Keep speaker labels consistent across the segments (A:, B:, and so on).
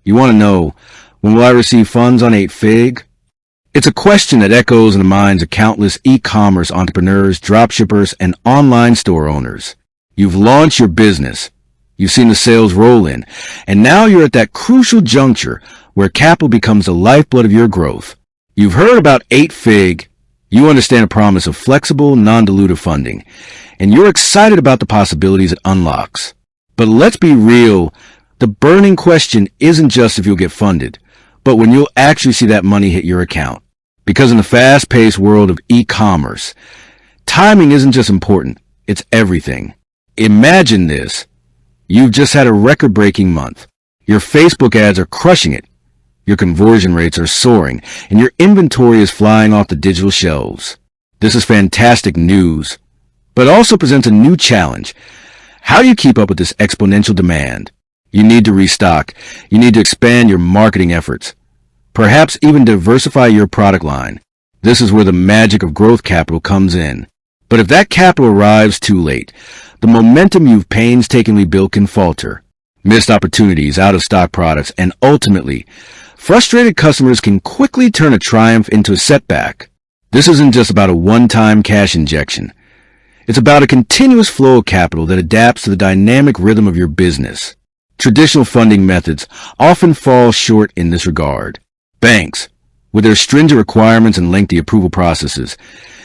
A: You want to know, when will I receive funds on 8-Fig? It's a question that echoes in the minds of countless e-commerce entrepreneurs, dropshippers, and online store owners. You've launched your business. You've seen the sales roll in. And now you're at that crucial juncture where capital becomes the lifeblood of your growth. You've heard about 8-Fig. You understand the promise of flexible, non-dilutive funding. And you're excited about the possibilities it unlocks. But let's be real. The burning question isn't just if you'll get funded, but when you'll actually see that money hit your account. Because in the fast-paced world of e-commerce, timing isn't just important, it's everything. Imagine this. You've just had a record-breaking month. Your Facebook ads are crushing it. Your conversion rates are soaring, and your inventory is flying off the digital shelves. This is fantastic news, but also presents a new challenge. How do you keep up with this exponential demand? You need to restock. You need to expand your marketing efforts. Perhaps even diversify your product line. This is where the magic of growth capital comes in. But if that capital arrives too late, the momentum you've painstakingly built can falter. Missed opportunities, out-of-stock products, and ultimately, frustrated customers can quickly turn a triumph into a setback. This isn't just about a one-time cash injection. It's about a continuous flow of capital that adapts to the dynamic rhythm of your business. Traditional funding methods often fall short in this regard. Banks, with their stringent requirements and lengthy approval processes,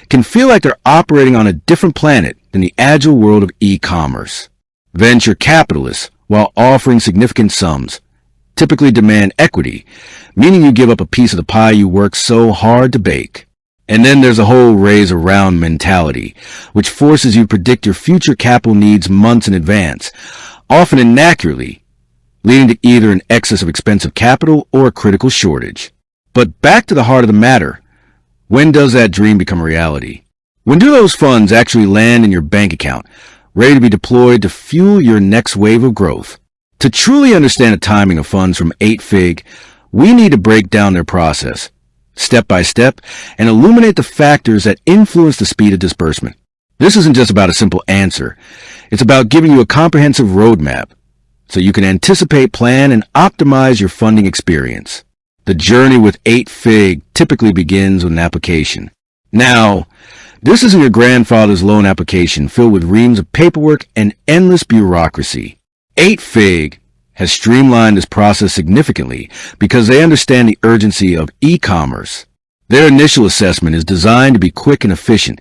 A: can feel like they're operating on a different planet than the agile world of e-commerce. Venture capitalists, while offering significant sums, typically demand equity, meaning you give up a piece of the pie you worked so hard to bake. And then there's a whole raise-around mentality, which forces you to predict your future capital needs months in advance, often inaccurately, leading to either an excess of expensive capital or a critical shortage. But back to the heart of the matter. When does that dream become a reality? When do those funds actually land in your bank account, ready to be deployed to fuel your next wave of growth? To truly understand the timing of funds from 8-Fig, we need to break down their process, step by step, and illuminate the factors that influence the speed of disbursement. This isn't just about a simple answer. It's about giving you a comprehensive roadmap so you can anticipate, plan, and optimize your funding experience. The journey with 8-Fig typically begins with an application. Now, this isn't your grandfather's loan application filled with reams of paperwork and endless bureaucracy. 8-Fig has streamlined this process significantly because they understand the urgency of e-commerce. Their initial assessment is designed to be quick and efficient,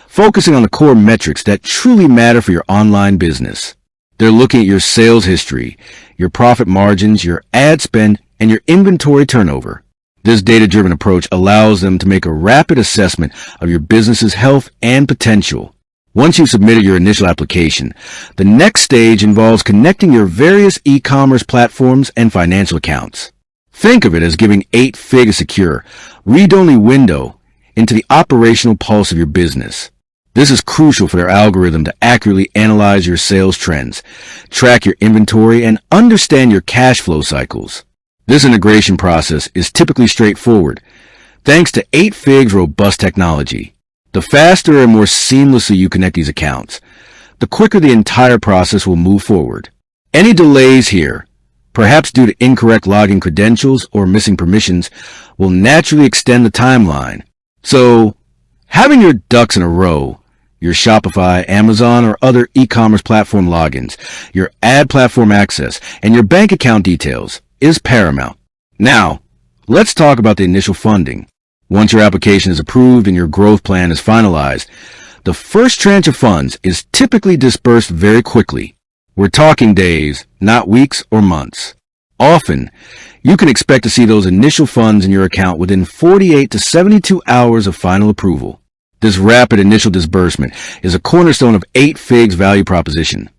A: focusing on the core metrics that truly matter for your online business. They're looking at your sales history, your profit margins, your ad spend, and your inventory turnover. This data-driven approach allows them to make a rapid assessment of your business's health and potential. Once you've submitted your initial application, the next stage involves connecting your various e-commerce platforms and financial accounts. Think of it as giving 8-Fig a secure, read-only window into the operational pulse of your business. This is crucial for their algorithm to accurately analyze your sales trends, track your inventory, and understand your cash flow cycles. This integration process is typically straightforward, thanks to 8-Fig's robust technology. The faster and more seamlessly you connect these accounts, the quicker the entire process will move forward. Any delays here, perhaps due to incorrect login credentials or missing permissions, will naturally extend the timeline. So, having your ducks in a row, your Shopify, Amazon, or other e-commerce platform logins, your ad platform access, and your bank account details is paramount. Now, let's talk about the initial funding. Once your application is approved and your growth plan is finalized, the first tranche of funds is typically dispersed very quickly. We're talking days, not weeks or months. Often, you can expect to see those initial funds in your account within 48 to 72 hours of final approval. This rapid initial disbursement is a cornerstone of 8-Fig's value proposition.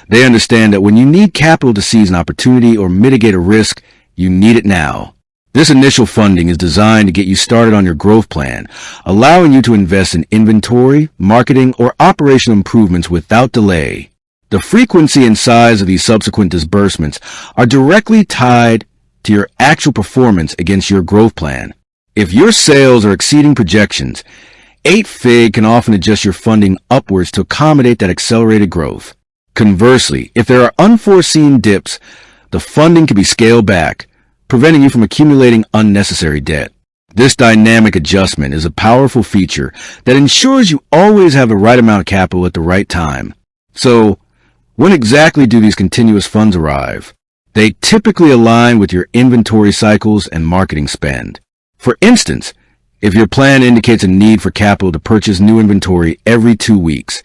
A: They understand that when you need capital to seize an opportunity or mitigate a risk, you need it now. This initial funding is designed to get you started on your growth plan, allowing you to invest in inventory, marketing, or operational improvements without delay. The frequency and size of these subsequent disbursements are directly tied to your actual performance against your growth plan. If your sales are exceeding projections, 8-Fig can often adjust your funding upwards to accommodate that accelerated growth. Conversely, if there are unforeseen dips, the funding can be scaled back, preventing you from accumulating unnecessary debt. This dynamic adjustment is a powerful feature that ensures you always have the right amount of capital at the right time. So, when exactly do these continuous funds arrive? They typically align with your inventory cycles and marketing spend. For instance, if your plan indicates a need for capital to purchase new inventory every 2 weeks,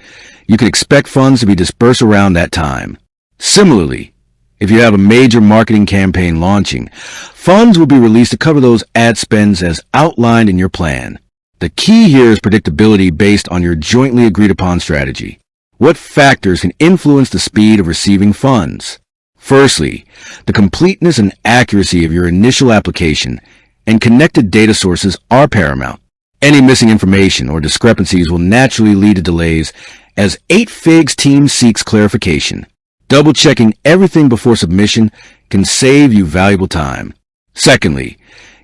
A: you can expect funds to be dispersed around that time. Similarly, if you have a major marketing campaign launching, funds will be released to cover those ad spends as outlined in your plan. The key here is predictability based on your jointly agreed upon strategy. What factors can influence the speed of receiving funds? Firstly, the completeness and accuracy of your initial application and connected data sources are paramount. Any missing information or discrepancies will naturally lead to delays as 8Fig's team seeks clarification. Double-checking everything before submission can save you valuable time. Secondly,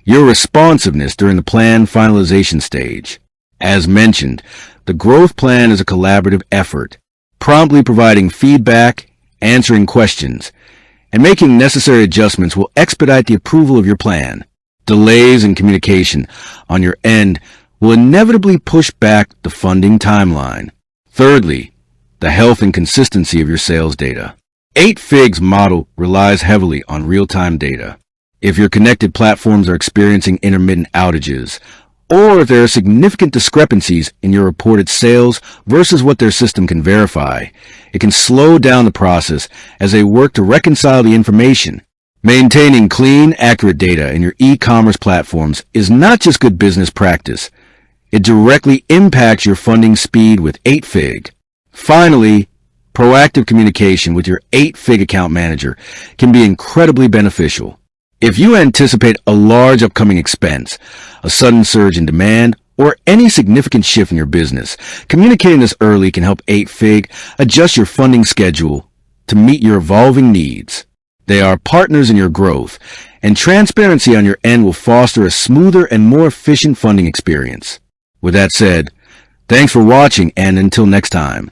A: your responsiveness during the plan finalization stage. As mentioned, the growth plan is a collaborative effort. Promptly providing feedback, answering questions, and making necessary adjustments will expedite the approval of your plan. Delays in communication on your end will inevitably push back the funding timeline. Thirdly, the health and consistency of your sales data. 8Fig's model relies heavily on real-time data. If your connected platforms are experiencing intermittent outages, or if there are significant discrepancies in your reported sales versus what their system can verify, it can slow down the process as they work to reconcile the information. Maintaining clean, accurate data in your e-commerce platforms is not just good business practice. It directly impacts your funding speed with 8Fig. Finally, proactive communication with your 8Fig account manager can be incredibly beneficial. If you anticipate a large upcoming expense, a sudden surge in demand, or any significant shift in your business, communicating this early can help 8Fig adjust your funding schedule to meet your evolving needs. They are partners in your growth, and transparency on your end will foster a smoother and more efficient funding experience. With that said, thanks for watching, and until next time.